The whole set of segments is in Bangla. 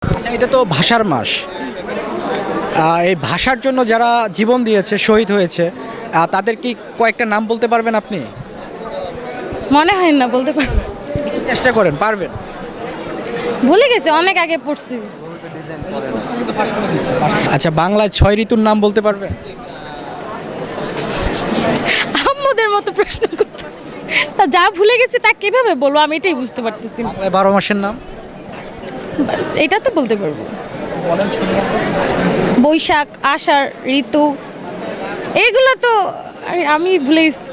আচ্ছা, এটা তো ভাষার মাস। এই ভাষার জন্য যারা জীবন দিয়েছে, শহীদ হয়েছে, তাদের কি কয়েকটা নাম বলতে পারবেন আপনি? মনে হয় না বলতে পারবো। একটু চেষ্টা করেন, পারবেন। ভুলে গেছি, অনেক আগে পড়ছি। আচ্ছা, বাংলায় 6 ঋতুর নাম বলতে পারবেন? আম্মুদের মতো প্রশ্ন করতেছি, তা যা ভুলে গেছি তা কিভাবে বলবো আমি এটাই বুঝতে পারতেছি না। বাংলায় 12 মাসের নাম এটা তো বলতে পারবো। বলেন শুনি। বৈশাখ, আষাঢ়, ঋতু, এগুলো তো আমি ভুলে গেছি।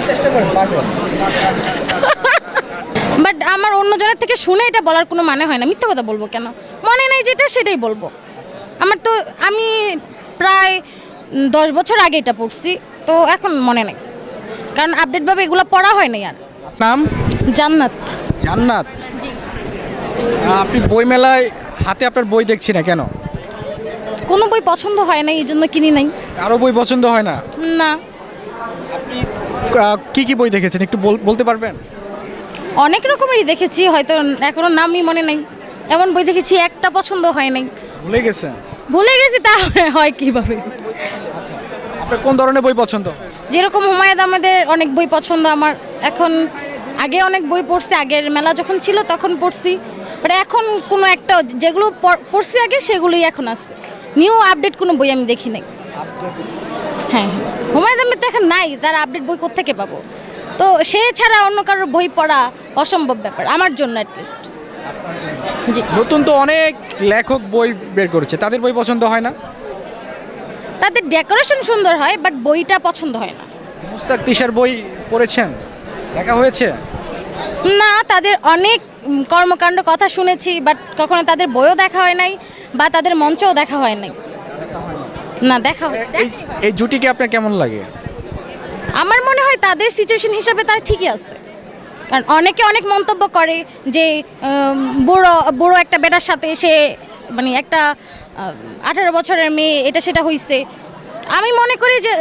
চেষ্টা করেন, পারবেন। বাট আমার অন্যজনের থেকে শুনে এটা বলার কোনো মানে হয় না। মিথ্যা কথা বলবো কেন? মনে নেই যেটা সেটাই বলবো। আমি প্রায় 10 বছর আগে এটা পড়ছি, তো এখন মনে নেই, কারণ আপডেটভাবে এগুলো পড়া হয় নাই আর। নাম? জান্নাত। জান্নাত। আপনি বই মেলায় হাতে আপনার বই দেখছি না কেন? কোনো বই পছন্দ হয় না, এই জন্য কিনি নাই। কারো বই পছন্দ হয় না? না, আপনি কি কি বই দেখেছেন একটু বলতে পারবেন? অনেক রকমেরই দেখেছি, হয়তো এখনো নামই মনে নাই। এমন বই দেখেছি একটা পছন্দ হয় নাই। ভুলে গেছেন? ভুলে গেছি, তা হয় কিভাবে? আপনার কোন ধরনের বই পছন্দ? যেরকম হুমায়ুন আহমেদের অনেক বই পছন্দ আমার। এখন আগে অনেক বই পড়ছি, আগের মেলা যখন ছিল তখন পড়ছি, বাট এখন কোনো একটা যেগুলো পড়ছি আগে সেগুলোই এখন আছে। নিউ আপডেট কোনো বই আমি দেখি নাই। হ্যাঁ, হুমায়ুন আহমেদ তো এখন নাই, তার আপডেট বই কোত্থেকে পাবো? তো সে ছাড়া অন্য কারোর বই পড়া অসম্ভব ব্যাপার আমার জন্য অ্যাটলিস্ট। জি, নতুন তো অনেক লেখক বই বের করেছে, তাদের বই পছন্দ হয় না? তাদের ডেকোরেশন সুন্দর হয়, বাট বইটা পছন্দ হয় না। মুস্তাক তিশার বই পড়েছেন? দেখা হয়েছে? না, তাদের অনেক কর্মকাণ্ড কথা শুনেছি, বাট কখনো তাদের বইও দেখা হয় নাই বা তাদের মঞ্চও দেখা হয় নাই। না, দেখা হয়। এই জুটিকে আপনার কেমন লাগে? আমার মনে হয় তাদের সিচুয়েশন হিসাবে তারা ঠিকই আছে, কারণ অনেকে অনেক মন্তব্য করে যে বুড়ো বুড়ো একটা বেটার সাথে সে মানে একটা 18 বছরের মেয়ে এটা সেটা হয়েছে। আমি মনে করি যে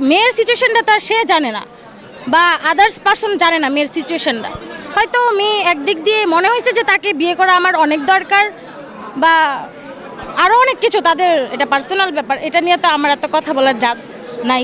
মেয়ের সিচুয়েশনটা তার সে জানে না, বা আদার্স পারসন জানে না মেয়ের সিচুয়েশনটা। হয়তো মেয়ে একদিক দিয়ে মনে হয়েছে যে তাকে বিয়ে করা আমার অনেক দরকার, বা আরও অনেক কিছু, তাদের এটা পার্সোনাল ব্যাপার, এটা নিয়ে তো আমার এত কথা বলার জাত নাই।